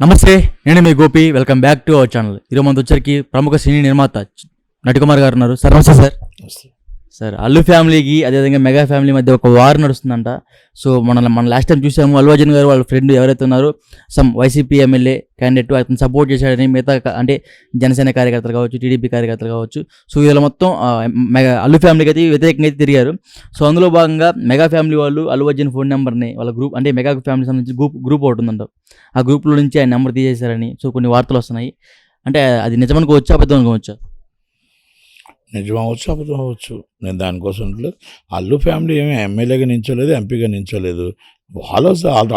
నమస్తే, నేను మీ Gopi. Welcome back to our channel. ఈరోజు మనతో వచ్చరికి ప్రముఖ సినీ నిర్మాత నటికుమార్ గారు ఉన్నారు. సార్ నమస్తే. సార్ అల్లు ఫ్యామిలీకి అదేవిధంగా మెగా ఫ్యామిలీ మధ్య ఒక వార్ నడుస్తుందంట. సో మన లాస్ట్ టైం చూసాము, అల్లు అర్జున్ గారు వాళ్ళ ఫ్రెండ్ ఎవరైతే ఉన్నారో సమ్ వైసీపీ ఎమ్మెల్యే క్యాండిడేట్ అతను సపోర్ట్ చేశాడని మిగతా అంటే జనసేన కార్యకర్తలు కావచ్చు, టీడీపీ కార్యకర్తలు కావచ్చు, సో వీళ్ళ మొత్తం అల్లు ఫ్యామిలీకి అయితే వ్యతిరేకంగా అయితే తిరిగారు. సో అందులో భాగంగా మెగా ఫ్యామిలీ వాళ్ళు అల్లు అర్జున్ ఫోన్ నెంబర్ని వాళ్ళ గ్రూప్ అంటే మెగా ఫ్యామిలీ సంబంధించి గ్రూప్ ఒకటి ఉందంట, ఆ గ్రూప్లో నుంచి ఆయన నెంబర్ తీసేశారని సో కొన్ని వార్తలు వస్తున్నాయి. అంటే అది నిజమనుకోవచ్చా అబద్ధం అనుకోవచ్చా? నిజం అవ్వచ్చు, అబద్ధం అవ్వచ్చు. నేను దానికోసం అల్లు ఫ్యామిలీ ఏమీ ఎమ్మెల్యేగా నించోలేదు, ఎంపీగా నించోలేదు. వాళ్ళు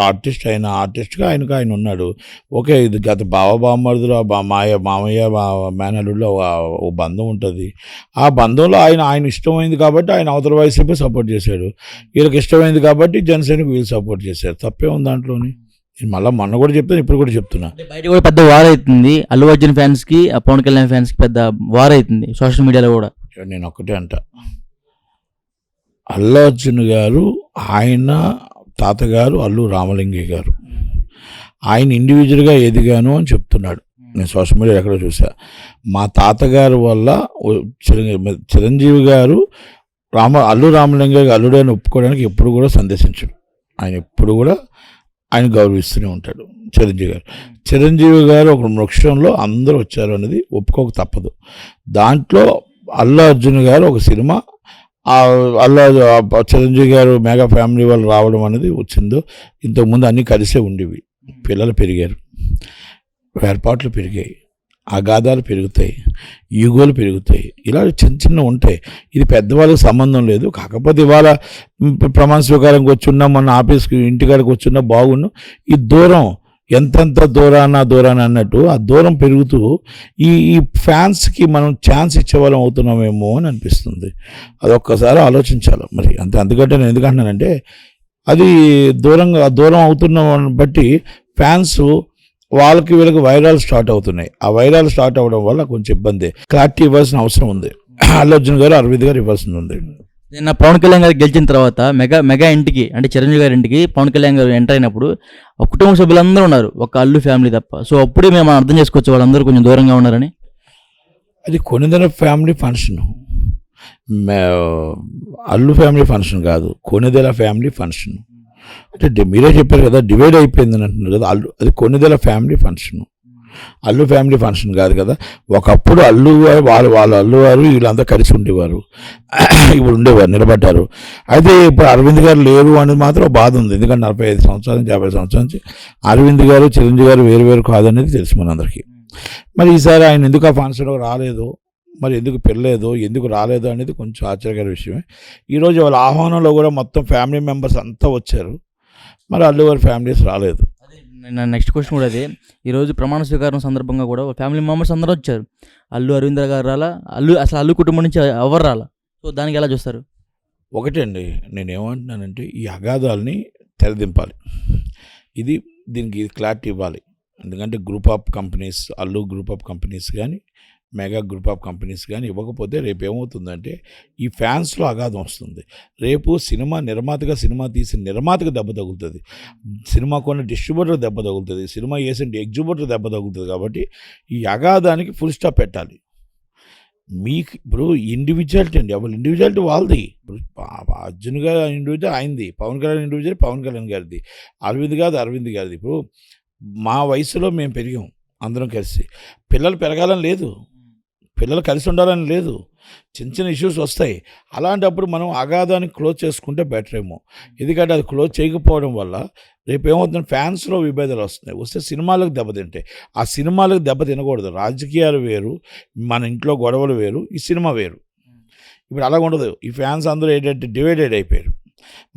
ఆర్టిస్ట్ అయిన ఆర్టిస్ట్గా ఆయన ఉన్నాడు. ఓకే, ఇది గత బావబామ్మరుదులు మామయ్య మేనల్లుడిలో ఓ బంధం ఉంటుంది. ఆ బంధంలో ఆయన ఇష్టమైంది కాబట్టి ఆయన అవతల వైసీపీ సపోర్ట్ చేశాడు, వీళ్ళకి ఇష్టమైంది కాబట్టి జనసేనకు వీళ్ళు సపోర్ట్ చేశారు. తప్పే ఉంది దాంట్లోని. మొన్న కూడా చెప్తాను, ఇప్పుడు కూడా చెప్తున్నా. బయట కూడా పెద్ద వార్ అవుతుంది, అల్లు అర్జున్ ఫ్యాన్స్ కి పవన్ కళ్యాణ్ ఫ్యాన్స్ కి పెద్ద వార్ అవుతుంది సోషల్ మీడియాలో కూడా. నేను ఒక్కటే అంట, అల్లు అర్జున్ గారు ఆయన తాతగారు అల్లు రామలింగయ్య గారు, ఆయన ఇండివిజువల్గా ఎదిగాను అని చెప్తున్నాడు. నేను సోషల్ మీడియా ఎక్కడో చూసా. మా తాతగారు వల్ల చిరంజీవి గారు అల్లు రామలింగయ్య అల్లుడని ఒప్పుకోవడానికి ఎప్పుడు కూడా సందేశించడు. ఆయన ఎప్పుడు కూడా ఆయన గౌరవిస్తూనే ఉంటాడు. చిరంజీవి గారు ఒక వృక్షంలో అందరూ వచ్చారు అనేది ఒప్పుకోక తప్పదు. దాంట్లో అల్లు అర్జున్ గారు ఒక సినిమా, చిరంజీవి గారు మెగా ఫ్యామిలీ వాళ్ళు రావడం అనేది వచ్చిందో. ఇంతకుముందు అన్నీ కలిసే ఉండేవి. పిల్లలు పెరిగారు, ఏర్పాట్లు పెరిగాయి, అగాధాలు పెరుగుతాయి, ఈగోలు పెరుగుతాయి, ఇలా చిన్న ఉంటాయి. ఇది పెద్దవాళ్ళకి సంబంధం లేదు. కాకపోతే ఇవాళ ప్రమాణ స్వీకారంకి వచ్చున్నా, మొన్న ఆఫీస్కి ఇంటికాడికి వచ్చున్నా బాగున్నాం. ఈ దూరం ఎంతెంత దూరాన అన్నట్టు ఆ దూరం పెరుగుతూ ఈ ఫ్యాన్స్కి మనం ఛాన్స్ ఇచ్చేవాళ్ళం అవుతున్నామేమో అని అనిపిస్తుంది. అది ఒక్కసారి ఆలోచించాలి మరి. అందుకంటే నేను ఎందుకంటున్నానంటే, అది దూరం అవుతున్న బట్టి ఫ్యాన్స్ వాళ్ళకి వీళ్ళకి వైరాలు స్టార్ట్ అవుతున్నాయి. ఆ వైరాలు స్టార్ట్ అవ్వడం వల్ల కొంచెం ఇబ్బంది. క్లారిటీ ఇవ్వాల్సిన అవసరం ఉంది. అల్లు అర్జున్ గారు, అరవింద్ గారు ఇవ్వాల్సింది ఉంది. నిన్న పవన్ కళ్యాణ్ గారు గెలిచిన తర్వాత మెగా ఇంటికి అంటే చిరంజీవి గారి ఇంటికి పవన్ కళ్యాణ్ గారు ఎంటర్ అయినప్పుడు కుటుంబ సభ్యులందరూ ఉన్నారు, ఒక అల్లు ఫ్యామిలీ తప్ప. సో అప్పుడే మేము అర్థం చేసుకోవచ్చు వాళ్ళందరూ కొంచెం దూరంగా ఉన్నారని. అది Konidela family function, Allu family function కాదు, కొనిదెల ఫ్యామిలీ ఫంక్షన్. అంటే మీరే చెప్పారు కదా, డివైడ్ అయిపోయింది అని అంటున్నారు కదా. అది Konidela family function, Allu family function కాదు కదా. ఒకప్పుడు అల్లు గారు వాళ్ళ అల్లు గారు వీళ్ళంతా కలిసి ఉండేవారు, ఇప్పుడు ఉండేవారు, నిలబడ్డారు. అయితే ఇప్పుడు అరవింద్ గారు లేరు అనేది మాత్రం బాధ ఉంది. ఎందుకంటే 45 సంవత్సరాల నుంచి 50 సంవత్సరాల నుంచి అరవింద్ గారు, చిరంజీవి గారు వేరు కాదనేది తెలుసు మనందరికీ. మరి ఈసారి ఆయన ఎందుకు ఆ ఫంక్షన్లో రాలేదు, మరి ఎందుకు పెళ్ళలేదు, ఎందుకు రాలేదు అనేది కొంచెం ఆశ్చర్యకర విషయమే. ఈరోజు వాళ్ళ ఆహ్వానంలో కూడా మొత్తం ఫ్యామిలీ మెంబర్స్ అంతా వచ్చారు, మరి అల్లు గారి ఫ్యామిలీస్ రాలేదు. నెక్స్ట్ క్వశ్చన్ కూడా అదే. ఈరోజు ప్రమాణ స్వీకారం సందర్భంగా కూడా ఫ్యామిలీ మెంబర్స్ అందరూ వచ్చారు, అల్లు అరవింద్ గారు రాలా, అల్లు కుటుంబం నుంచి ఎవరు రాలా. సో దానికి ఎలా చూస్తారు? ఒకటే అండి, నేనేమంటున్నానంటే ఈ అగాధాలని తెరదింపాలి. దీనికి క్లారిటీ ఇవ్వాలి. ఎందుకంటే group of companies, Allu group of companies కానీ మెగా గ్రూప్ ఆఫ్ కంపెనీస్ కానీ ఇవ్వకపోతే రేపు ఏమవుతుందంటే ఈ ఫ్యాన్స్లో అగాధం వస్తుంది. రేపు సినిమా తీసిన నిర్మాతకు దెబ్బ తగులుతుంది, సినిమా కొన్న డిస్ట్రిబ్యూటర్ దెబ్బ తగులుతుంది, సినిమా వేసిన ఎగ్జిబ్యూటర్ దెబ్బ తగులుతుంది. కాబట్టి ఈ అగాధానికి ఫుల్ స్టాప్ పెట్టాలి. మీకు ఇప్పుడు ఇండివిజువాలిటీ అండి, ఎవరు ఇండివిజువాలిటీ వాళ్ళది. ఇప్పుడు అర్జున్ గారు ఇండివిజువల్ ఆయనది, పవన్ కళ్యాణ్ ఇండివిజువల్ పవన్ కళ్యాణ్ గారిది, అరవింద్ గారిది. ఇప్పుడు మా వయసులో మేము పెరిగాం అందరం కలిసి. పిల్లలు పెరగాలని లేదు, పిల్లలు కలిసి ఉండాలని లేదు, చిన్న ఇష్యూస్ వస్తాయి. అలాంటప్పుడు మనం అగాధాన్ని క్లోజ్ చేసుకుంటే బెటర్ ఏమో. ఎందుకంటే అది క్లోజ్ చేయకపోవడం వల్ల రేపు ఏమవుతుంది, ఫ్యాన్స్లో విభేదాలు వస్తే సినిమాలకు దెబ్బతింటాయి. ఆ సినిమాలకు దెబ్బ తినకూడదు. రాజకీయాలు వేరు, మన ఇంట్లో గొడవలు వేరు, ఈ సినిమా వేరు. ఇప్పుడు అలాగ ఉండదు. ఈ ఫ్యాన్స్ అందరూ ఏంటంటే డివైడెడ్ అయిపోయారు.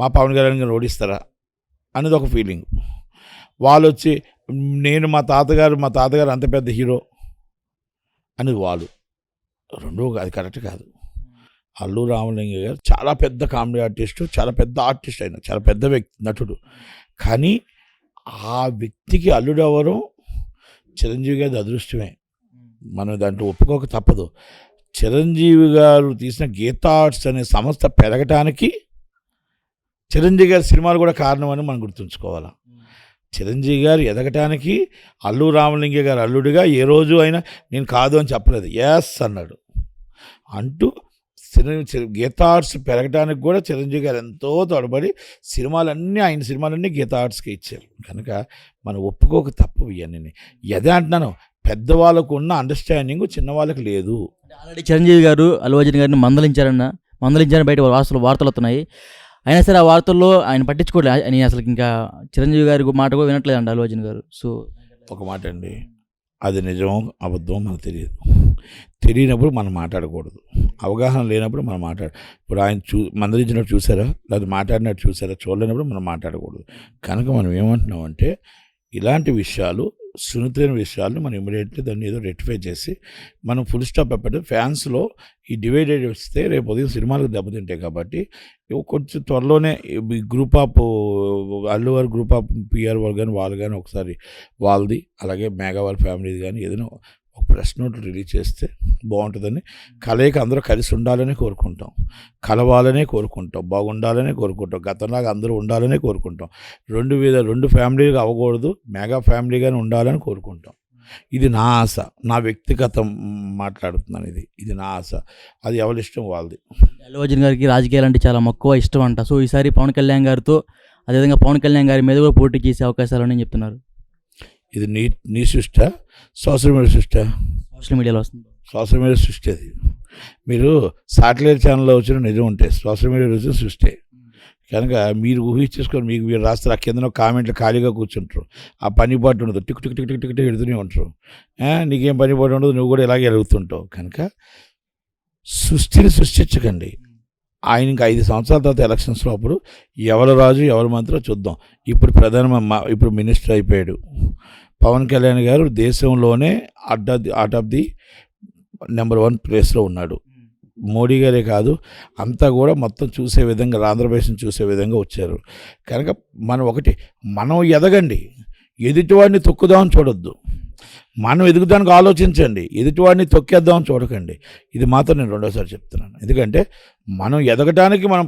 మా పవన్ కళ్యాణ్ ఓడిస్తారా అనేది ఒక ఫీలింగ్. వాళ్ళు వచ్చి మా తాతగారు అంత పెద్ద హీరో అనేది వాళ్ళు రెండో, అది కరెక్ట్ కాదు. అల్లు రామలింగయ్య గారు చాలా పెద్ద కామెడీ ఆర్టిస్టు, చాలా పెద్ద ఆర్టిస్ట్ అయిన, చాలా పెద్ద వ్యక్తి, నటుడు. కానీ ఆ వ్యక్తికి అల్లుడు అవ్వడం చిరంజీవి గారి అదృష్టమే, మనం దాంట్లో ఒప్పుకోక తప్పదు. చిరంజీవి గారు తీసిన గీతా ఆర్ట్స్ అనే సంస్థ పెరగటానికి చిరంజీవి గారి సినిమాలు కూడా కారణమని మనం గుర్తుంచుకోవాలి. చిరంజీవి గారు ఎదగటానికి అల్లు రామలింగ గారు అల్లుడిగా ఏ రోజు అయినా నేను కాదు అని చెప్పలేదు, ఎస్ అన్నాడు. అంటూ గీతా ఆర్ట్స్ పెరగడానికి కూడా చిరంజీవి గారు ఎంతో తోడ్పడి ఆయన సినిమాలన్నీ గీతా ఆర్ట్స్కి ఇచ్చారు. కనుక మనం ఒప్పుకోక తప్పు ఇవన్నీ. అదే అంటున్నాను, పెద్దవాళ్ళకు ఉన్న అండర్స్టాండింగ్ చిన్నవాళ్ళకి లేదు. ఆల్రెడీ చిరంజీవి గారు అల్లు అర్జున్ గారిని మందలించారని బయట వార్తలు వస్తున్నాయి. అయినా సరే ఆ వార్తల్లో ఆయన పట్టించుకోలేదు. ఆయన అసలు ఇంకా చిరంజీవి గారి మాట కూడా వినట్లేదండి అల్లు అర్జున్ గారు. సో ఒక మాట అండి, అది నిజమో అబద్ధమో మనకు తెలియనప్పుడు మనం మాట్లాడకూడదు. అవగాహన లేనప్పుడు మనం ఇప్పుడు ఆయన మందలించినట్టు చూసారా, లేదా మాట్లాడినట్టు చూసారా, చూడలేనప్పుడు మనం మాట్లాడకూడదు. కనుక మనం ఏమంటున్నామంటే ఇలాంటి విషయాలు, సున్నితమైన విషయాలను మనం ఇమీడియట్లీ దాన్ని ఏదో రెక్టిఫై చేసి మనం ఫుల్ స్టాప్ పెట్టడం. ఫ్యాన్స్లో ఈ డివైడెడ్ వస్తే రేపు ఉదయం సినిమాలకు దెబ్బతింటాయి. కాబట్టి కొంచెం త్వరలోనే ఈ గ్రూప్ ఆఫ్ అల్లు వారి గ్రూప్ ఆఫ్ పిఆర్ వాళ్ళు కానీ ఒకసారి వాళ్ళది, అలాగే మేఘా వాళ్ళ ఫ్యామిలీది కానీ ఏదైనా ఒక ప్రెస్ నోట్ రిలీజ్ చేస్తే బాగుంటుందని, కలయిక అందరూ కలిసి ఉండాలని కోరుకుంటాం, కలవాలనే కోరుకుంటాం, బాగుండాలనే కోరుకుంటాం, గతంలాగా అందరూ ఉండాలనే కోరుకుంటాం. రెండు ఫ్యామిలీగా అవ్వకూడదు, మెగా ఫ్యామిలీగానే ఉండాలని కోరుకుంటాం. ఇది నా ఆశ, నా వ్యక్తిగతం మాట్లాడుతున్నాను. ఇది నా ఆశ. అది ఎవరి ఇష్టం వాళ్ళది. అల్లు అర్జున్ గారికి రాజకీయాలు అంటే చాలా మక్కువ ఇష్టం అంట. సో ఈసారి పవన్ కళ్యాణ్ గారితో, అదేవిధంగా పవన్ కళ్యాణ్ గారి మీద కూడా పోటీ చేసే అవకాశాలు అని చెప్తున్నారు. ఇది నీ సృష్టి, సోషల్ మీడియా సృష్టి. సోషల్ మీడియాలో వస్తుంది. సోషల్ మీడియా సృష్టి. అది మీరు సాటిలైట్ ఛానల్లో వచ్చిన నిజం ఉంటే సోషల్ మీడియాలో వచ్చిన సృష్టి. కనుక మీరు ఊహించేసుకొని మీరు రాస్తారు, ఆ కింద కామెంట్లు ఖాళీగా కూర్చుంటారు, ఆ పని పాటు ఉండదు, tick tick tick tick tick ఎడుతూనే ఉంటారు. నీకేం పని పాటు ఉండదు, నువ్వు కూడా ఇలాగే ఎరుగుతుంటావు. కనుక సృష్టిని సృష్టించకండి. ఆయన ఇంకా 5 సంవత్సరాల తర్వాత ఎలక్షన్స్లో అప్పుడు ఎవరు రాజు ఎవరు మంత్రో చూద్దాం. ఇప్పుడు మినిస్టర్ అయిపోయాడు. పవన్ కళ్యాణ్ గారు దేశంలోనే అవుట్ ఆఫ్ ది నెంబర్ 1 ప్లేస్లో ఉన్నాడు. మోడీ గారే కాదు, అంతా కూడా మొత్తం చూసే విధంగా, ఆంధ్రప్రదేశ్ని చూసే విధంగా వచ్చారు. కనుక మనం ఎదగండి, ఎదుటివాడిని తొక్కుదామని చూడొద్దు. మనం ఎదుగుదానికి ఆలోచించండి, ఎదుటివాడిని తొక్కేద్దామని చూడకండి. ఇది మాత్రం నేను రెండోసారి చెప్తున్నాను. ఎందుకంటే మనం ఎదగటానికి మనం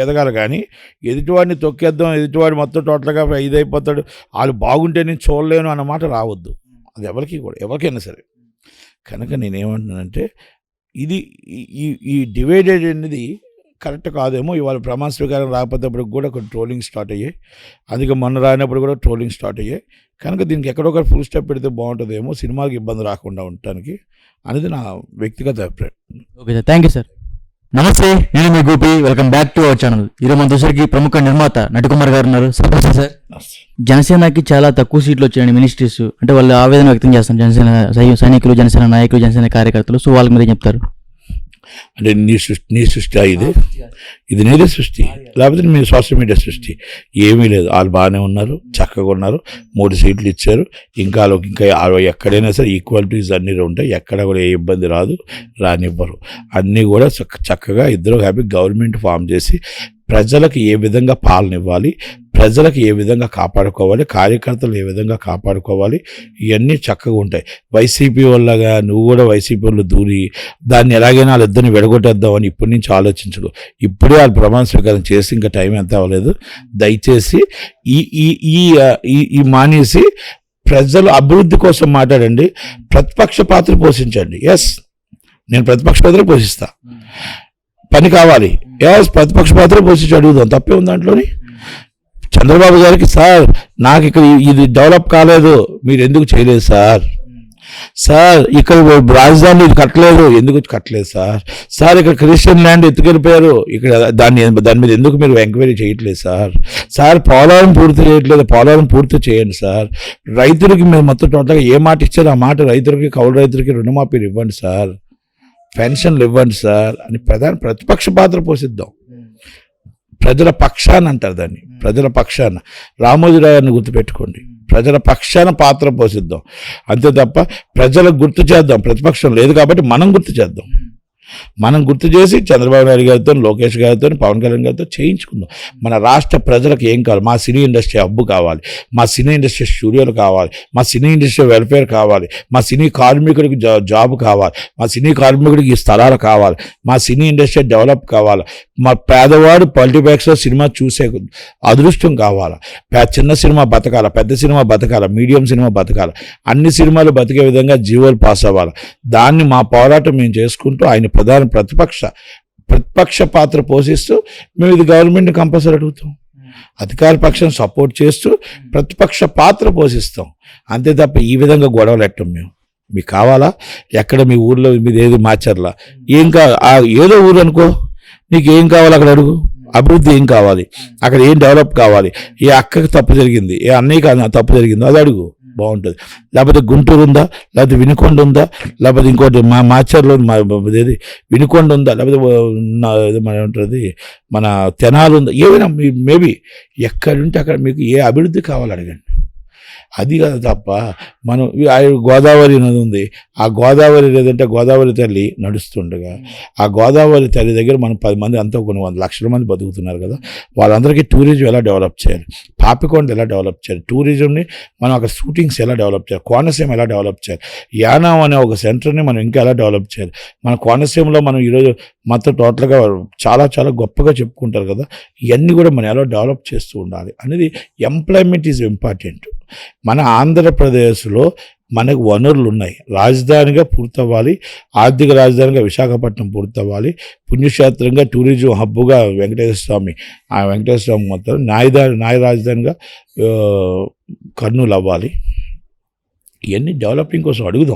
ఎదగాలి, కానీ ఎదుటివాడిని తొక్కేద్దాం, ఎదుటివాడు మొత్తం టోటల్గా ఇదైపోతాడు, వాళ్ళు బాగుంటే నేను చూడలేను అన్నమాట రావద్దు. అది ఎవరికైనా సరే. కనుక నేనేమంటున్నానంటే ఇది ఈ డివైడెడ్ అనేది కరెక్ట్ కాదేమో. ఇవాళ ప్రమాణ స్వీకారం రాకపోతేప్పుడు కూడా కొన్ని ట్రోలింగ్ స్టార్ట్ అయ్యాయి, అందుకే మొన్న రానప్పుడు కూడా ట్రోలింగ్ స్టార్ట్ అయ్యాయి. కనుక దీనికి ఎక్కడొకరు ఫుల్ స్టాప్ పెడితే బాగుంటుందేమో, సినిమాకి ఇబ్బంది రాకుండా ఉండటానికి అనేది నా వ్యక్తిగత అభిప్రాయం. Okay sir, thank you sir. నమస్తే, నేను మీ Gopi. Welcome back to our channel. ఈరోజు మన దోసరికి ప్రముఖ నిర్మాత నటికుమార్ గారు ఉన్నారు. సార్, జనసేనకి చాలా తక్కువ సీట్లు వచ్చాయండి మినిస్ట్రీస్. అంటే వాళ్ళు ఆవేదన వ్యక్తం చేస్తారు, జనసేన సైనికులు, జనసేన నాయకులు, జనసేన కార్యకర్తలు. సో వాళ్ళకి మీరు చెప్తారు అంటే నీ సృష్టి ఇది నీదే సృష్టి, లేకపోతే మీ సోషల్ మీడియా సృష్టి? ఏమీ లేదు. వాళ్ళు బాగానే ఉన్నారు, చక్కగా ఉన్నారు, 3 సీట్లు ఇచ్చారు. ఇంకా ఎక్కడైనా సరే ఈక్వాలిటీస్ అన్నీ ఉంటాయి, ఎక్కడ కూడా ఏ ఇబ్బంది రానివ్వరు. అన్నీ కూడా చక్కగా ఇద్దరు హ్యాపీ గవర్నమెంట్ ఫామ్ చేసి ప్రజలకు ఏ విధంగా పాలన ఇవ్వాలి, ప్రజలకు ఏ విధంగా కాపాడుకోవాలి, కార్యకర్తలు ఏ విధంగా కాపాడుకోవాలి, ఇవన్నీ చక్కగా ఉంటాయి. వైసీపీ వల్లగా నువ్వు కూడా వైసీపీ వాళ్ళు దూరి దాన్ని ఎలాగైనా వాళ్ళిద్దరిని విడగొట్టేద్దామని ఇప్పటి నుంచి ఆలోచించడు. ఇప్పుడే వాళ్ళు ప్రమాణ స్వీకారం చేసి ఇంకా టైం ఎంత అవ్వలేదు. దయచేసి ఈ మానేసి ప్రజలు అభివృద్ధి కోసం మాట్లాడండి, ప్రతిపక్ష పాత్ర పోషించండి. ఎస్, నేను ప్రతిపక్ష పాత్ర పోషిస్తా, పని కావాలి. ఎస్, ప్రతిపక్ష పాత్ర పోషించి అడుగుదాం, తప్పే ఉంది దాంట్లోని. చంద్రబాబు గారికి, సార్ నాకు ఇక్కడ ఇది డెవలప్ కాలేదు, మీరు ఎందుకు చేయలేదు సార్ ఇక్కడ రాజధాని ఇది కట్టలేదు, ఎందుకు కట్టలేదు సార్ ఇక్కడ క్రిస్టియన్ ల్యాండ్ ఎత్తుకెళ్ళిపోయారు, ఇక్కడ దాని మీద ఎందుకు మీరు ఎంక్వైరీ చేయట్లేదు సార్ పోలవరం పూర్తి చేయట్లేదు, పోలవరం పూర్తి చేయండి సార్. రైతులకి మీరు మొత్తం టోటల్గా ఏ మాట ఇచ్చారో ఆ మాట రైతులకి, కౌలు రైతులకి రుణమాఫీలు ఇవ్వండి సార్, పెన్షన్లు ఇవ్వండి సార్ అని ప్రతిపక్ష పాత్ర పోషిద్దాం. ప్రజల పక్షాన అంటారు దాన్ని, ప్రజల పక్షాన. రామోజీరావు గారిని గుర్తుపెట్టుకోండి, ప్రజల పక్షాన పాత్ర పోషిద్దాం. అంతే తప్ప ప్రజలకు గుర్తు చేద్దాం. ప్రతిపక్షం లేదు కాబట్టి మనం గుర్తు చేద్దాం. మనం గుర్తు చేసి చంద్రబాబు నాయుడు గారితో, లోకేష్ గారితో, పవన్ కళ్యాణ్ గారితో చేయించుకుందాం. మన రాష్ట్ర ప్రజలకు ఏం కావాలి? మా సినీ ఇండస్ట్రీ హబ్బు కావాలి, మా సినీ ఇండస్ట్రీ స్టూడియోలు కావాలి, మా సినీ ఇండస్ట్రీ వెల్ఫేర్ కావాలి, మా సినీ కార్మికుడికి జాబ్ కావాలి, మా సినీ కార్మికుడికి ఈ స్థలాలు కావాలి, మా సినీ ఇండస్ట్రీ డెవలప్ కావాలి, మా పేదవాడు మల్టీప్లెక్స్లో సినిమా చూసే అదృష్టం కావాలా, చిన్న సినిమా బతకాల, పెద్ద సినిమా బతకాల, మీడియం సినిమా బతకాల, అన్ని సినిమాలు బతికే విధంగా జీవోలు పాస్ అవ్వాలి. దాన్ని మా పోరాటం మేము చేసుకుంటూ ఆయన ప్రతిపక్ష పాత్ర పోషిస్తూ మేము ఇది గవర్నమెంట్ని కంపల్సరీ అడుగుతాం, అధికార పక్షం సపోర్ట్ చేస్తూ ప్రతిపక్ష పాత్ర పోషిస్తాం. అంతే తప్ప ఈ విధంగా గొడవలు పెట్టం మేము. మీకు కావాలా? ఎక్కడ మీ ఊర్లో మీది ఏది మాచర్లా ఏం ఏదో ఊరు అనుకో, నీకు ఏం కావాలి అక్కడ అడుగు. అభివృద్ధి ఏం కావాలి, అక్కడ ఏం డెవలప్ కావాలి, ఏ అక్కకి తప్పు జరిగింది, ఏ అన్నయ్యకి తప్పు జరిగిందో అది అడుగు, బాగుంటుంది. లేకపోతే గుంటూరు ఉందా, లేకపోతే వినుకొండ ఉందా, లేకపోతే ఇంకోటి మాచర్లో ఏది వినుకొండ ఉందా, లేకపోతే మన ఉంటుంది మన తెనాలు ఉందా, ఏమైనా మేబీ ఎక్కడుంటే అక్కడ మీకు ఏ అభివృద్ధి కావాలి అడగండి. అది కాదు తప్ప మనం గోదావరి నది ఉంది, ఆ గోదావరి లేదంటే గోదావరి తల్లి నడుస్తుండగా ఆ గోదావరి తల్లి దగ్గర మనం 10 మంది అంతా కొన్ని 100 లక్షల మంది బతుకుతున్నారు కదా, వాళ్ళందరికీ టూరిజం ఎలా డెవలప్ చేయాలి, పాపికొండ ఎలా డెవలప్ చేయాలి, టూరిజంని మనం అక్కడ షూటింగ్స్ ఎలా డెవలప్ చేయాలి, కోనసీమ ఎలా డెవలప్ చేయాలి, యానాం అనే ఒక సెంటర్ని మనం ఇంకా ఎలా డెవలప్ చేయాలి. మన కోనసీమలో మనం ఈరోజు మొత్తం టోటల్గా చాలా చాలా గొప్పగా చెప్పుకుంటారు కదా, ఇవన్నీ కూడా మనం ఎలా డెవలప్ చేస్తూ ఉండాలి అనేది. Employment is important. మన ఆంధ్రప్రదేశ్లో మనకు వనరులు ఉన్నాయి, రాజధానిగా పూర్తవ్వాలి, ఆర్థిక రాజధానిగా విశాఖపట్నం పూర్తవ్వాలి, పుణ్యక్షేత్రంగా టూరిజం హబ్బుగా వెంకటేశ్వర స్వామి మొత్తం న్యాయ రాజధానిగా కర్నూలు అవ్వాలి. ఇవన్నీ డెవలపింగ్ కోసం అడుగుదాం.